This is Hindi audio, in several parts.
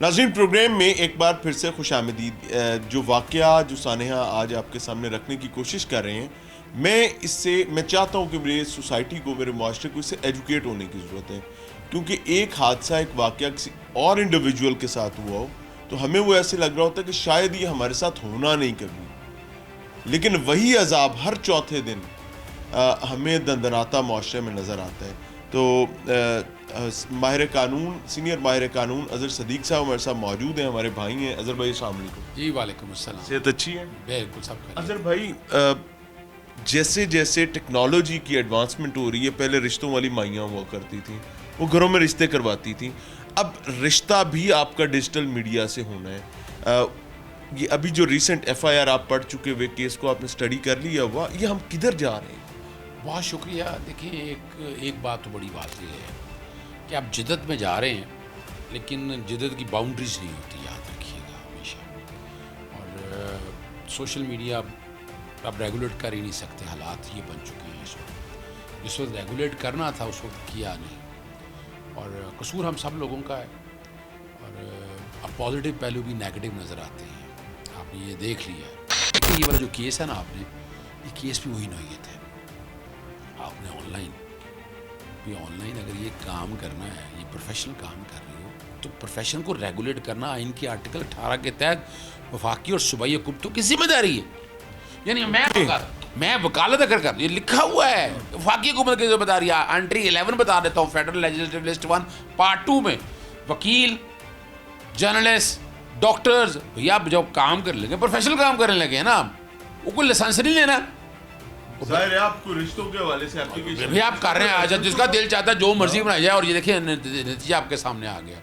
नाज़रीन, प्रोग्राम में एक बार फिर से खुशामदीद। जो वाक़या जो सानेहा आज आपके सामने रखने की कोशिश कर रहे हैं, मैं चाहता हूँ कि मेरे सोसाइटी को, मेरे माशरे को इससे एजुकेट होने की ज़रूरत है। क्योंकि एक हादसा, एक वाक़या किसी और इंडिविजुअल के साथ हुआ हो तो हमें वो ऐसे लग रहा होता है कि शायद ये हमारे साथ होना नहीं कभी, लेकिन वही अजाब हर चौथे दिन हमें दंदनाता माशरे में नज़र आता है। तो माहिर कानून, सीनियर माहिर कानून अज़हर सदीक साहब हमारे साथ मौजूद हैं, हमारे भाई हैं। अज़हर भाई, अस्सलाम वालेकुम। जी वालेकुम अस्सलाम। सेहत अच्छी है? बिल्कुल सब खैरियत। अज़हर भाई, जैसे जैसे टेक्नोलॉजी की एडवांसमेंट हो रही है, पहले रिश्तों वाली माइयाँ हुआ करती थी, वो घरों में रिश्ते करवाती थी। अब रिश्ता भी आपका डिजिटल मीडिया से होना है। ये अभी जो रिसेंट FIR आप पढ़ चुके हुए केस को आपने स्टडी कर लिया हुआ, ये हम किधर जा रहे हैं? बहुत शुक्रिया। देखिए, एक बात तो बड़ी बात ये है कि आप जिद्दत में जा रहे हैं, लेकिन जिद्दत की बाउंड्रीज नहीं होती, याद रखिएगा हमेशा। और सोशल मीडिया अब रेगुलेट कर ही नहीं सकते, हालात ये बन चुके हैं इस वक्त। जिस वक्त रेगुलेट करना था उस वक्त किया नहीं, और कसूर हम सब लोगों का है। और अब पॉजिटिव पहलू भी नेगेटिव नज़र आते हैं। आपने ये देख लिया है। देखिए, ये वाला जो केस है ना, ये केस भी वही नौयत है। आपने ऑनलाइन अगर ये काम करना है, ये प्रोफेशनल काम कर रहे हो, तो प्रोफेशन को रेगुलेट करना आइन के आर्टिकल 18 के तहत वफाकी और सूबाई हुकूमतों तो की जिम्मेदारी है। यानी मैं वकालत अगर कर, ये लिखा हुआ है वफाकी हुकूमत की जिम्मेदारी है। एंट्री 11 बता देता हूँ, फेडरल लेजिस्लेटिव लिस्ट 1 पार्ट 2 में वकील, जर्नलिस्ट, डॉक्टर्स, भैया आप जब काम कर लेंगे, प्रोफेशनल काम करने लगे हैं ना, वो कोई लाइसेंस नहीं लेना। जाहिर है आपको रिश्तों के हवाले से एप्लीकेशन भी आप कर रहे हैं, आज जिसका दिल चाहता है जो मर्जी बनाया जाए। और ये देखिए नतीजा आपके सामने आ गया।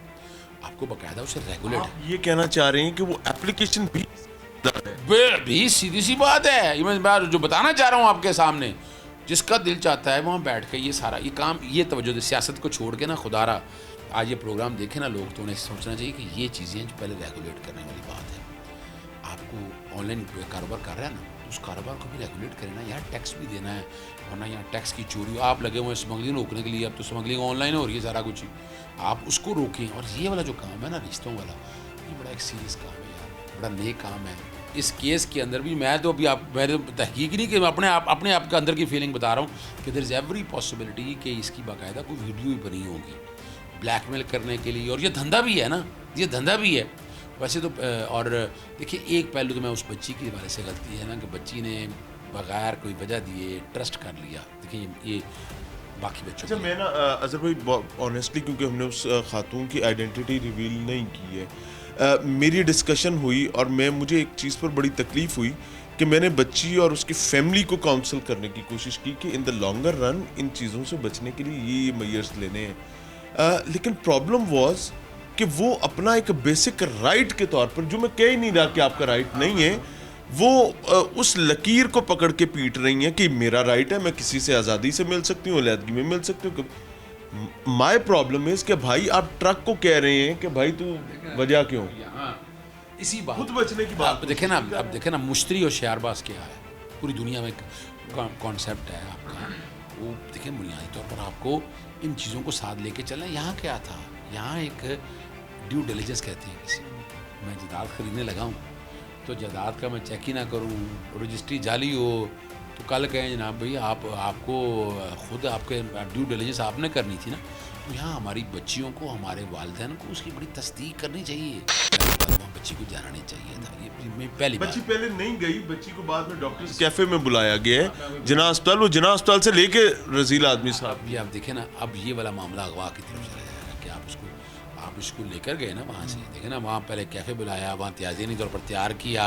आपको बकायदा उसे रेगुलेट ये कहना चाह रहे हैं कि वो एप्लीकेशन भी सीधी सी बात है। ये मैं जो बताना चाह रहा हूँ आपके सामने, जिसका दिल चाहता है वहाँ बैठ के ये सारा ये काम, ये तवज्जो सियासत को छोड़ के ना, खुदारा आज ये प्रोग्राम देखे ना लोग, तो उन्हें सोचना चाहिए कि ये चीज़ें जो पहले रेगुलेट करने वाली बात है। आपको ऑनलाइन कारोबार कर रहा है ना, उस कारोबार को भी रेगुलेट करें ना यार, टैक्स भी देना है। वरना यहाँ टैक्स की चोरी, आप लगे हुए स्मगलिंग रोकने के लिए। अब तो स्मगलिंग ऑनलाइन हो रही है सारा कुछ ही, आप उसको रोकें। और ये वाला जो काम है ना, रिश्तों वाला, ये बड़ा एक सीरियस काम है यार, बड़ा नेक काम है। इस केस के अंदर भी मैं तो मैंने तहकीक नहीं कि मैं अपने आप के अंदर की फीलिंग बता रहा हूँ कि देयर इज़ एवरी पॉसिबिलिटी कि इसकी बाकायदा कोई वीडियो ही बनी होगी ब्लैकमेल करने के लिए। और ये धंधा भी है ना, ये धंधा भी है वैसे तो। और देखिए, एक पहलू तो मैं उस बच्ची की हवाले से गलती है ना कि बच्ची ने बगैर कोई वजह दिए ट्रस्ट कर लिया। देखिए, ये बाकी बच्चों अच्छा, मैं ना अज़हर भाई ऑनेस्टली, क्योंकि हमने उस खातून की आइडेंटिटी रिवील नहीं की है, मेरी डिस्कशन हुई और मुझे एक चीज़ पर बड़ी तकलीफ़ हुई कि मैंने बच्ची और उसकी फैमिली को काउंसल करने की कोशिश की कि in the longer run in चीज़ों से बचने के लिए ये मेजर्स लेने हैं। लेकिन प्रॉब्लम वॉज कि वो अपना एक बेसिक राइट के तौर पर, जो मैं कह ही नहीं रहा कि आपका राइट नहीं है, वो उस लकीर को पकड़ के पीट रही हैं कि मेरा राइट है, मैं किसी से आज़ादी से मिल सकती हूँ, अलहदगी में मिल सकती हूँ। माय प्रॉब्लम इज कि भाई आप ट्रक को कह रहे हैं कि भाई तू वजह क्यों, इसी बात खुद बचने की बात। अब देखे ना मुश्तरी और शेयरबाज क्या है, पूरी दुनिया में कॉन्सेप्ट है आपका। वो देखिए, बुनियादी तौर पर आपको इन चीज़ों को साथ लेके चलना। यहाँ क्या था, यहाँ एक ड्यू डिलिजेंस कहते हैं किसी को। मैं जायदाद खरीदने लगा हूँ तो जायदाद का मैं चेक ही ना करूँ, रजिस्ट्री जाली हो, तो कल कहें जनाब भाई आपको खुद आपके ड्यू डिलिजेंस आपने करनी थी ना। तो यहाँ हमारी बच्चियों को, हमारे वालिदैन को उसकी बड़ी तस्दीक करनी चाहिए। बच्ची को जाना नहीं चाहिए था, ये पहली बच्ची पहले नहीं गई, बच्ची को बाद में डॉक्टर्स कैफे में बुलाया गया है, जिना अस्पताल। वो जिना अस्पताल से लेके रजील आदमी साहब। ये आप देखें ना, अब ये वाला मामला अगवा की तरफ चला जाएगा कि आप इसको लेकर गए ना वहाँ से, देखें ना, वहाँ पहले कैफे बुलाया, वहाँ त्याज़ीनी तौर पर तैयार किया,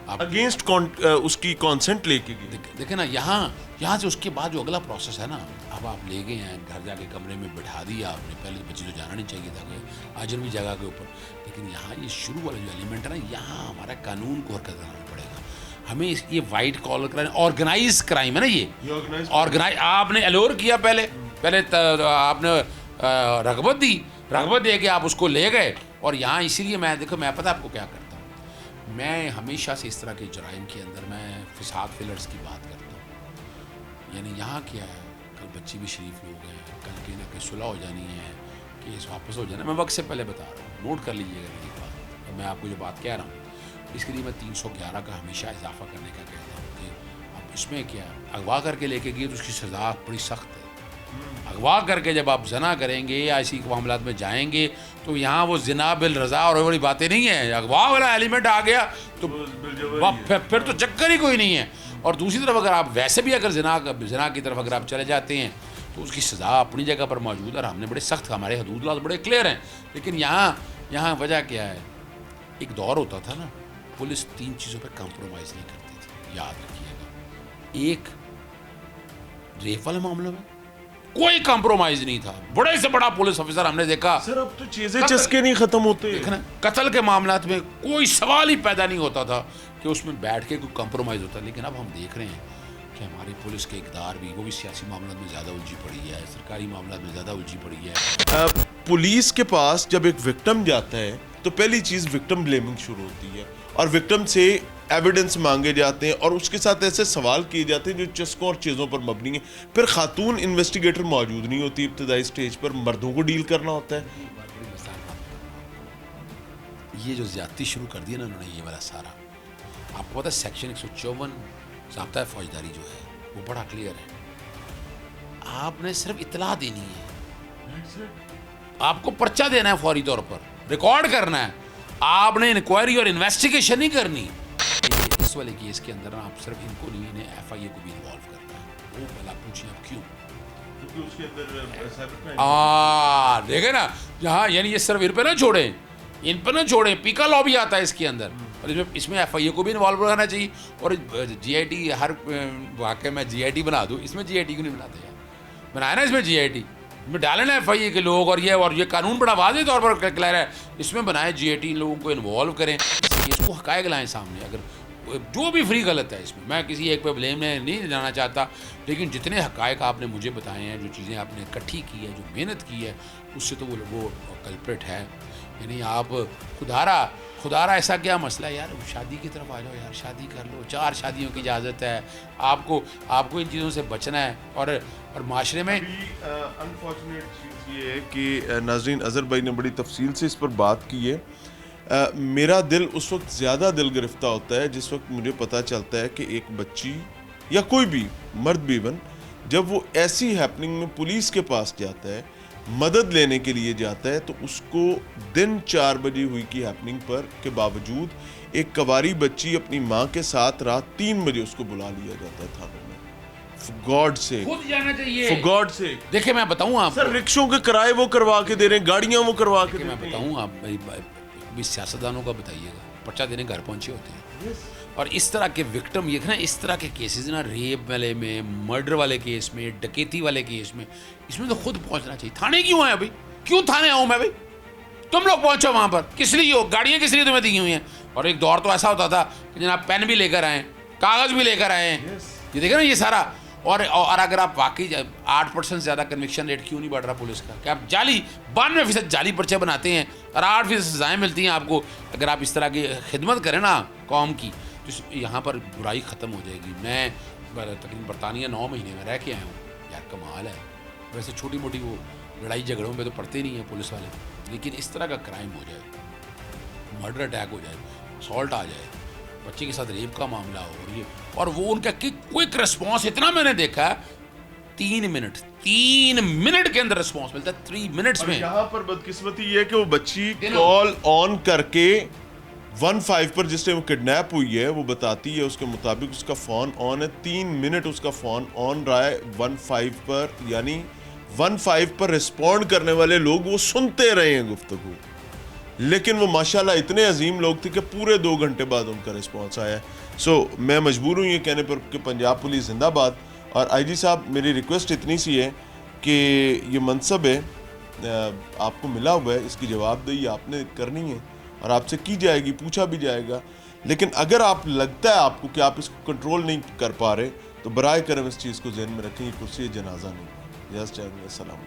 आप अगेंस्ट उसकी कॉन्सेंट लेके गए। देखें ना, यहाँ से उसके बाद जो अगला प्रोसेस है ना, अब आप ले गए हैं, घर जाके कमरे में बैठा दिया आपने। पहले तो बच्ची तो जाना नहीं चाहिए था कि अजनबी जगह के ऊपर, लेकिन यहाँ ये शुरू वाला जो एलिमेंट है ना, यहाँ हमारा कानून को हरकत कराना पड़ेगा हमें। ये white collar crime, organize crime है ना, ये ऑर्गेनाइज। आपने एलोर किया, पहले आपने रगबत दे के आप उसको ले गए। और यहाँ इसीलिए मैं पता आपको क्या करता हूँ, मैं हमेशा से इस तरह के जराइम के अंदर मैं फिसाद फिलर्स की बात करता हूँ। यानी यहाँ क्या है, कल बच्चे भी शरीफ लोग हैं, कल कहीं ना कहीं सुलह हो जानी है केस वापस हो जाए ना, मैं वक्त से पहले बता रहा हूँ, नोट कर लीजिएगा मेरी बात। और मैं आपको जो बात कह रहा हूँ इसके लिए मैं 311 का हमेशा इजाफा करने का कहता हूँ कि अब इसमें क्या, अगवा करके लेके गए तो उसकी सज़ा बड़ी सख्त है। अगवा करके जब आप जना करेंगे या ऐसी मामलात में जाएंगे तो यहाँ वो जना बिल रज़ा और बड़ी बातें नहीं है, अगवा वाला एलिमेंट आ गया तो फिर तो चक्कर ही कोई नहीं है। और दूसरी तरफ अगर आप वैसे भी अगर जना की तरफ अगर आप चले जाते हैं तो उसकी सज़ा अपनी जगह पर मौजूद है और हमने बड़े सख्त, हमारे हदूद लात बड़े क्लियर हैं। लेकिन यहाँ वजह क्या है, एक दौर होता था ना, पुलिस 3 चीज़ों पे कॉम्प्रोमाइज़ नहीं करती थी, याद रखिएगा। एक, रेप वाले मामलों में कोई कॉम्प्रोमाइज़ नहीं था, बड़े से बड़ा पुलिस ऑफिसर हमने देखा। सर अब तो चीजें चस्के नहीं खत्म होते। देखना, कत्ल के मामलात में कोई सवाल ही पैदा नहीं होता था कि उसमें बैठ के कोई कॉम्प्रोमाइज़ होता। लेकिन अब हम देख रहे हैं कि हमारी पुलिस के इक़दार भी, वो भी सियासी मामलों में ज़्यादा उलझी पड़ी है, सरकारी मामलों में ज़्यादा उलझी पड़ी है। पुलिस के पास जब एक विक्टिम जाता है तो पहली चीज़ विक्टिम ब्लेमिंग शुरू होती है और विक्टिम से एविडेंस मांगे जाते हैं और उसके साथ ऐसे सवाल किए जाते हैं जो चस्कों और चीज़ों पर मबनी है। फिर खातून इन्वेस्टिगेटर मौजूद नहीं होती इब्तदाई स्टेज पर, मर्दों को डील करना होता है। ये जो ज्यादती शुरू कर दी है ना उन्होंने, ये वाला सारा, आपको पता है सेक्शन 154 ज़ाब्ता फौजदारी जो है वो बड़ा क्लियर है। आपने सिर्फ इतला देनी है, आपको पर्चा देना है, फौरी तौर पर रिकॉर्ड करना है, आपने इंक्वायरी और इन्वेस्टिगेशन नहीं करनी। इस वाले केस के अंदर ना आप सिर्फ इनको नहीं, इन्हें FIA को भी इन्वॉल्व करना है। वो भला पूछिए आप क्यों, क्योंकि उसके अंदर देखे ना, जहाँ यानी ये सिर्फ इन पे ना छोड़े, इन पर ना छोड़े, पीका लॉ भी आता है इसके अंदर। और इसमें FIA को भी इन्वॉल्व करना चाहिए। और GIT, हर वाक़े में GIT बना दूँ, इसमें GIT क्यों नहीं बनाते यार, बनाया ना इसमें GIT, इसमें डाले ना FIA के लोग। और ये कानून बड़ा वाज़े तौर पर क्लियर है, इसमें बनाए GIT, इन लोगों को इन्वॉल्व करें, इसको हक़ाइक़ लाएँ सामने। अगर जो भी फ्री गलत है इसमें, मैं किसी एक पे ब्लेम नहीं जाना चाहता, लेकिन जितने हक़ाइक़ आपने मुझे बताए हैं, जो चीज़ें आपने इकट्ठी की है, जो मेहनत की है, उससे तो वो कल्प्रिट है। यानी आप खुदारा ऐसा क्या मसला है यार, शादी की तरफ आ जाओ यार, शादी कर लो, 4 शादियों की इजाज़त है, आपको इन चीज़ों से बचना है। और माशरे में अनफॉर्चुनेट चीज़ ये है कि नाज़रीन, अज़हर भाई ने बड़ी तफसील से इस पर बात की है। मेरा दिल उस वक्त ज़्यादा दिल गिरफ्तार होता है जिस वक्त मुझे पता चलता है कि एक बच्ची या कोई भी मर्द भी इवन, जब वो ऐसी हैपनिंग में पुलिस के पास जाता है, मदद लेने के लिए जाता है, तो उसको दिन 4 बजे हुई की हैपनिंग पर के बावजूद एक कवारी बच्ची अपनी माँ के साथ रात 3 बजे उसको बुला लिया जाता है थाने में। For God से खुद जाना चाहिए, For God से। देखिए मैं बताऊँ आप, सर रिक्शों के किराए वो करवा के दे रहे हैं, गाड़ियाँ वो करवा के दे रहे हैं। मैं बताऊँ आप भी सियासतदानों का बताइएगा, पर्चा देने घर पहुँचे होते हैं। और इस तरह के विक्टिम, ये ना इस तरह के केसेस ना, रेप वाले में, मर्डर वाले केस में, डकैती वाले केस में, इसमें तो खुद पहुंचना चाहिए। थाने क्यों आए अभी, क्यों थाने आऊँ मैं भाई, तुम लोग पहुंचो वहाँ पर, किस लिए हो, गाड़ियाँ किस लिए तुम्हें दी हुई हैं। और एक दौर तो ऐसा होता था कि जनाब पेन भी लेकर आए, कागज़ भी लेकर आए हैं, ये देखे ना ये सारा। और अगर आप वाकई 8% ज़्यादा कन्विक्शन रेट क्यों नहीं बढ़ रहा पुलिस का, कि आप 92% जाली पर्चे बनाते हैं और 8% सजाएँ मिलती हैं आपको। अगर आप इस तरह की खिदमत करें ना कौम की, तो यहाँ पर बुराई ख़त्म हो जाएगी। मैं तकरीबन बरतानिया 9 महीने में रह के आया हूँ यार, कमाल है। वैसे छोटी मोटी वो लड़ाई झगड़ों में तो पड़ते नहीं हैं पुलिस वाले, लेकिन इस तरह का क्राइम हो जाए, मर्डर अटैक हो जाए, असॉल्ट आ जाए, बच्चे के साथ रेप का मामला हो, और वो उनका क्विक रिस्पॉन्स, इतना मैंने देखा है 3 मिनट के अंदर रिस्पॉन्स मिलता है, 3 मिनट्स में। यहाँ पर बदकिस्मती ये है कि वो बच्ची कॉल ऑन करके 15 पर जिस टाइम किडनैप हुई है वो बताती है, उसके मुताबिक उसका फ़ोन ऑन है, 3 मिनट उसका फ़ोन ऑन रहा है 15 पर, यानी 15 पर रिस्पॉन्ड करने वाले लोग वो सुनते रहे हैं गुफ्तगू, लेकिन वो माशाल्लाह इतने अजीम लोग थे कि पूरे 2 घंटे बाद उनका रिस्पॉन्स आया। सो मैं मजबूर हूँ ये कहने पर कि पंजाब पुलिस जिंदाबाद। और IG साहब, मेरी रिक्वेस्ट इतनी सी है कि ये मनसब है आपको मिला हुआ है, इसकी जवाबदेही आपने करनी है और आपसे की जाएगी, पूछा भी जाएगा। लेकिन अगर आप लगता है आपको कि आप इसको कंट्रोल नहीं कर पा रहे, तो बराए करम इस चीज़ को ज़हन में रखें, ये कुर्सी जनाजा नहीं। यस, अस्सलाम।